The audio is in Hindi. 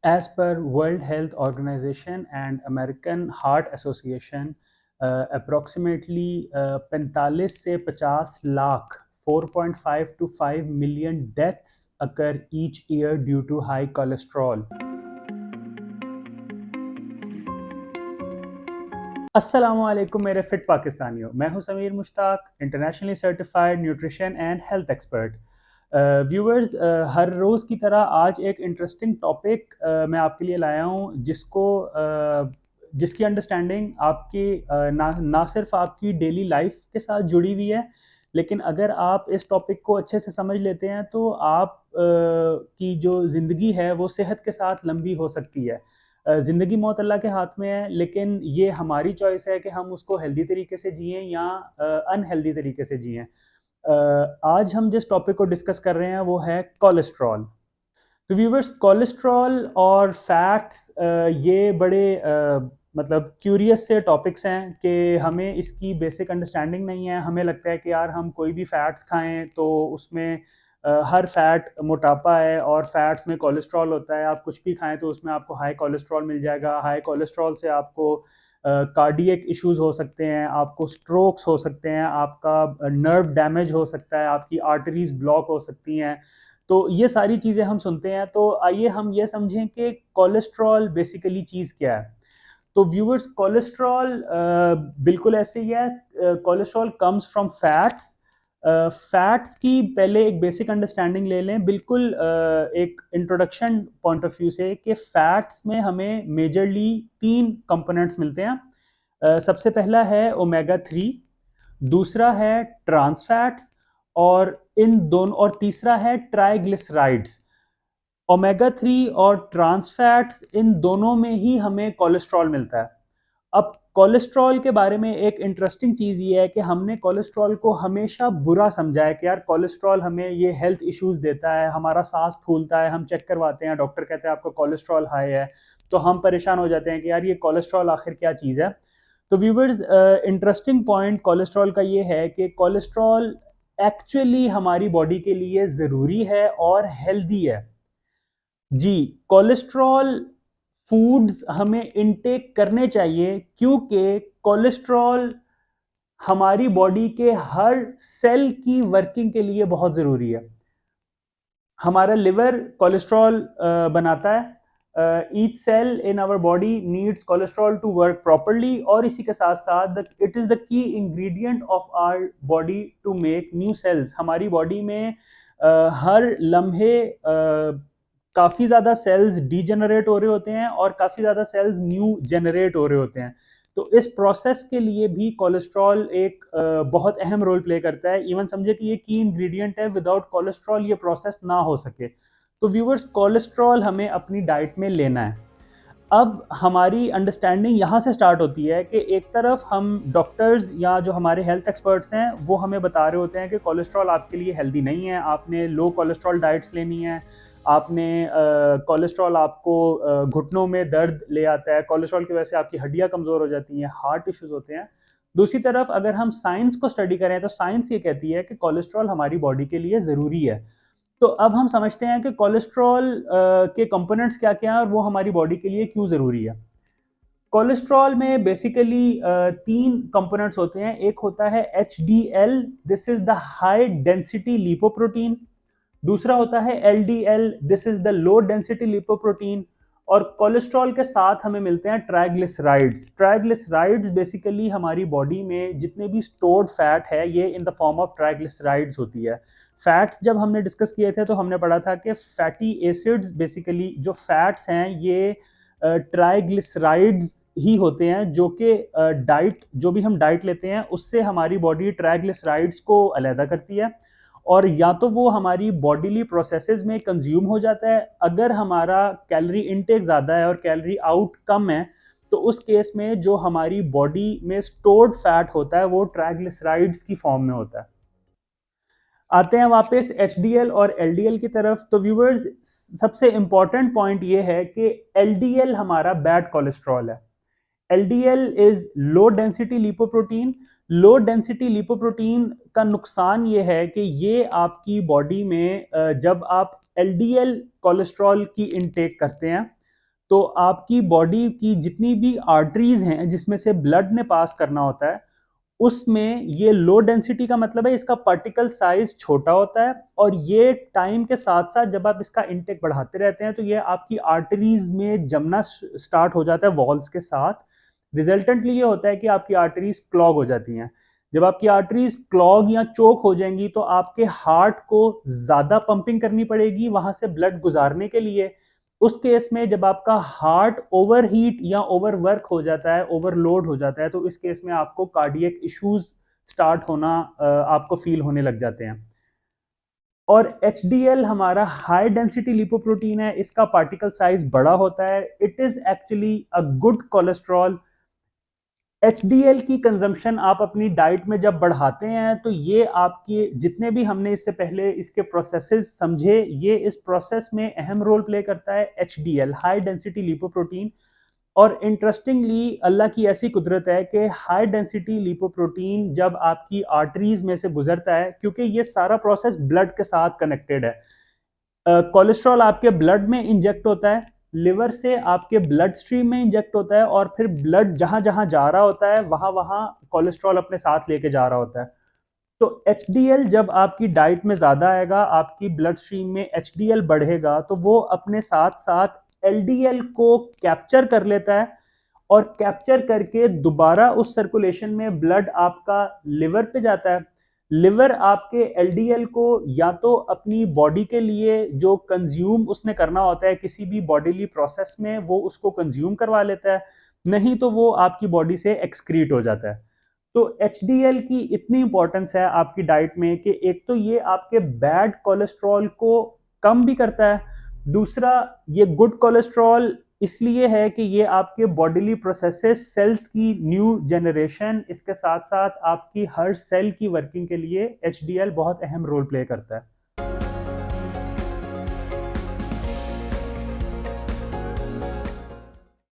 As per World Health Organization and American Heart Association, approximately 45 से 50 lakh 4.5 to 5 million deaths occur each year due to high cholesterol. अस्सलामुअलैकुम मेरे फिट पाकिस्तानियों, मैं हूं Sameer Mushtaq, internationally certified nutrition and health expert. Viewers, हर रोज़ की तरह आज एक इंटरेस्टिंग टॉपिक मैं आपके लिए लाया हूं जिसकी अंडरस्टैंडिंग आपकी ना सिर्फ आपकी डेली लाइफ के साथ जुड़ी हुई है, लेकिन अगर आप इस टॉपिक को अच्छे से समझ लेते हैं तो आप की जो ज़िंदगी है वो सेहत के साथ लंबी हो सकती है। ज़िंदगी मौत अल्लाह के हाथ में है, लेकिन ये हमारी चॉइस है कि हम उसको हेल्दी तरीके से जिएँ या अनहेल्दी तरीके से जिएँ। आज हम जिस टॉपिक को डिस्कस कर रहे हैं वो है कोलेस्ट्रॉल। तो व्यूवर्स, कोलेस्ट्रॉल और फैट्स ये बड़े मतलब क्यूरियस से टॉपिक्स हैं कि हमें इसकी बेसिक अंडरस्टैंडिंग नहीं है। हमें लगता है कि यार हम कोई भी फैट्स खाएं तो उसमें हर फैट मोटापा है और फैट्स में कोलेस्ट्रॉल होता है। आप कुछ भी खाएं तो उसमें आपको हाई कोलेस्ट्रॉल मिल जाएगा। हाई कोलेस्ट्रॉल से आपको कार्डियक इश्यूज हो सकते हैं, आपको स्ट्रोक्स हो सकते हैं, आपका नर्व डैमेज हो सकता है, आपकी आर्टरीज ब्लॉक हो सकती हैं। तो ये सारी चीज़ें हम सुनते हैं। तो आइए हम ये समझें कि कोलेस्ट्रॉल बेसिकली चीज़ क्या है। तो व्यूअर्स, कोलेस्ट्रॉल बिल्कुल ऐसे ही है। Cholesterol comes from fats. Fats की पहले एक बेसिक अंडरस्टैंडिंग ले लें, बिल्कुल एक इंट्रोडक्शन पॉइंट ऑफ व्यू से, कि फैट्स में हमें मेजरली 3 कंपोनेंट्स मिलते हैं। सबसे पहला है ओमेगा 3, दूसरा है ट्रांस फैट्स, और इन दोनों और तीसरा है ट्राइग्लिसराइड्स। ओमेगा 3 और ट्रांस फैट्स, इन दोनों में ही हमें कोलेस्ट्रॉल मिलता है। अब कोलेस्ट्रॉल के बारे में एक इंटरेस्टिंग चीज़ ये है कि हमने कोलेस्ट्रॉल को हमेशा बुरा समझा है कि यार कोलेस्ट्रॉल हमें ये हेल्थ इश्यूज देता है, हमारा सांस फूलता है, हम चेक करवाते हैं, डॉक्टर कहते हैं आपका कोलेस्ट्रॉल हाई है, तो हम परेशान हो जाते हैं कि यार ये कोलेस्ट्रॉल आखिर क्या चीज़ है। तो व्यूवर्स, इंटरेस्टिंग पॉइंट कोलेस्ट्रॉल का ये है कि कोलेस्ट्रॉल एक्चुअली हमारी बॉडी के लिए ज़रूरी है और हेल्दी है। जी, कोलेस्ट्रॉल फूड्स हमें इनटेक करने चाहिए, क्योंकि कोलेस्ट्रॉल हमारी बॉडी के हर सेल की वर्किंग के लिए बहुत ज़रूरी है। हमारा लिवर कोलेस्ट्रॉल बनाता है। Each cell in our body needs cholesterol to work properly, और इसी के साथ साथ it is the key ingredient of our body to make new cells. हमारी बॉडी में हर लम्हे काफ़ी ज़्यादा सेल्स डीजेनरेट हो रहे होते हैं और काफ़ी ज़्यादा सेल्स न्यू जनरेट हो रहे होते हैं। तो इस प्रोसेस के लिए भी कोलेस्ट्रॉल एक बहुत अहम रोल प्ले करता है। इवन समझे कि ये की इंग्रेडिएंट है, विदाउट कोलेस्ट्रॉल ये प्रोसेस ना हो सके। तो व्यूवर्स, कोलेस्ट्रॉल हमें अपनी डाइट में लेना है। अब हमारी अंडरस्टैंडिंग यहाँ से स्टार्ट होती है कि एक तरफ हम डॉक्टर्स या जो हमारे हेल्थ एक्सपर्ट्स हैं वो हमें बता रहे होते हैं कि कोलेस्ट्रॉल आपके लिए हेल्दी नहीं है, आपने लो कोलेस्ट्रॉल डाइट्स लेनी है, आपने कोलेस्ट्रॉल आपको घुटनों में दर्द ले आता है, कोलेस्ट्रॉल की वजह से आपकी हड्डियाँ कमज़ोर हो जाती हैं, हार्ट इश्यूज होते हैं। दूसरी तरफ अगर हम साइंस को स्टडी करें तो साइंस ये कहती है कि कोलेस्ट्रॉल हमारी बॉडी के लिए ज़रूरी है। तो अब हम समझते हैं कि कोलेस्ट्रॉल के कंपोनेंट्स क्या क्या हैं और वो हमारी बॉडी के लिए क्यों ज़रूरी है। कोलेस्ट्रॉल में बेसिकली 3 कंपोनेंट्स होते हैं। एक होता है HDL, this is the high density lipoprotein. दूसरा होता है LDL, this is the low density lipoprotein. और कोलेस्ट्रॉल के साथ हमें मिलते हैं ट्राइग्लिसराइड्स। ट्राइग्लिसराइड्स बेसिकली हमारी बॉडी में जितने भी स्टोर्ड फैट है ये in the form of triglycerides होती है। फैट्स जब हमने डिस्कस किए थे तो हमने पढ़ा था कि फैटी एसिड्स, बेसिकली जो फैट्स हैं ये ट्राइग्लिसराइड्स ही होते हैं, जो कि डाइट जो भी हम डाइट लेते हैं उससे हमारी बॉडी ट्राइग्लिसराइड्स को अलहदा करती है, और या तो वो हमारी बॉडीली प्रोसेसेस में कंज्यूम हो जाता है। अगर हमारा कैलोरी इनटेक ज़्यादा है और कैलोरी आउट कम है तो उस केस में जो हमारी बॉडी में स्टोर्ड फैट होता है वो ट्राइग्लिसराइड्स की फॉर्म में होता है। आते हैं वापस HDL और LDL की तरफ। तो व्यूवर्स, सबसे इंपॉर्टेंट पॉइंट ये है कि LDL हमारा बैड कोलेस्ट्रॉल है। LDL is low density lipoprotein. Low density lipoprotein का नुकसान ये है कि ये आपकी बॉडी में जब आप LDL कोलेस्ट्रॉल की इनटेक करते हैं तो आपकी बॉडी की जितनी भी आर्टरीज हैं जिसमें से ब्लड ने पास करना होता है, उसमें ये लो डेंसिटी का मतलब है इसका पार्टिकल साइज छोटा होता है, और ये टाइम के साथ साथ जब आप इसका इनटेक बढ़ाते रहते हैं तो ये आपकी आर्टरीज में जमना स्टार्ट हो जाता है वॉल्स के साथ। रिजल्टेंटली ये होता है कि आपकी आर्टरीज क्लॉग हो जाती हैं। जब आपकी आर्टरीज क्लॉग या चोक हो जाएंगी तो आपके हार्ट को ज़्यादा पंपिंग करनी पड़ेगी वहाँ से ब्लड गुजारने के लिए। उस केस में जब आपका हार्ट ओवरहीट या ओवरवर्क हो जाता है, ओवरलोड हो जाता है, तो इस केस में आपको कार्डियक इश्यूज स्टार्ट होना आपको फील होने लग जाते हैं। और HDL हमारा हाई डेंसिटी लिपोप्रोटीन है, इसका पार्टिकल साइज बड़ा होता है। It is actually a good cholesterol. HDL की कंजम्पशन आप अपनी डाइट में जब बढ़ाते हैं तो ये आपके जितने भी हमने इससे पहले इसके प्रोसेसेस समझे, ये इस प्रोसेस में अहम रोल प्ले करता है HDL, हाई डेंसिटी लिपोप्रोटीन। और इंटरेस्टिंगली अल्लाह की ऐसी कुदरत है कि हाई डेंसिटी लिपोप्रोटीन जब आपकी आर्टरीज में से गुजरता है, क्योंकि ये सारा प्रोसेस ब्लड के साथ कनेक्टेड है, कोलेस्ट्रॉल आपके ब्लड में इंजेक्ट होता है, लिवर से आपके ब्लड स्ट्रीम में इंजेक्ट होता है, और फिर ब्लड जहां जहां जा रहा होता है वहां वहां कोलेस्ट्रॉल अपने साथ लेके जा रहा होता है। तो HDL जब आपकी डाइट में ज़्यादा आएगा, आपकी ब्लड स्ट्रीम में HDL बढ़ेगा, तो वो अपने साथ साथ LDL को कैप्चर कर लेता है, और कैप्चर करके दोबारा उस सर्कुलेशन में ब्लड आपका लिवर पे जाता है। लिवर आपके LDL को या तो अपनी बॉडी के लिए जो कंज्यूम उसने करना होता है किसी भी बॉडीली प्रोसेस में, वो उसको कंज्यूम करवा लेता है, नहीं तो वो आपकी बॉडी से एक्सक्रीट हो जाता है। तो HDL की इतनी इंपॉर्टेंस है आपकी डाइट में कि एक तो ये आपके बैड कोलेस्ट्रॉल को कम भी करता है, दूसरा ये गुड कोलेस्ट्रॉल इसलिए है कि ये आपके बॉडीली प्रोसेसेस सेल्स की न्यू जनरेशन, इसके साथ साथ आपकी हर सेल की वर्किंग के लिए HDL बहुत अहम रोल प्ले करता है।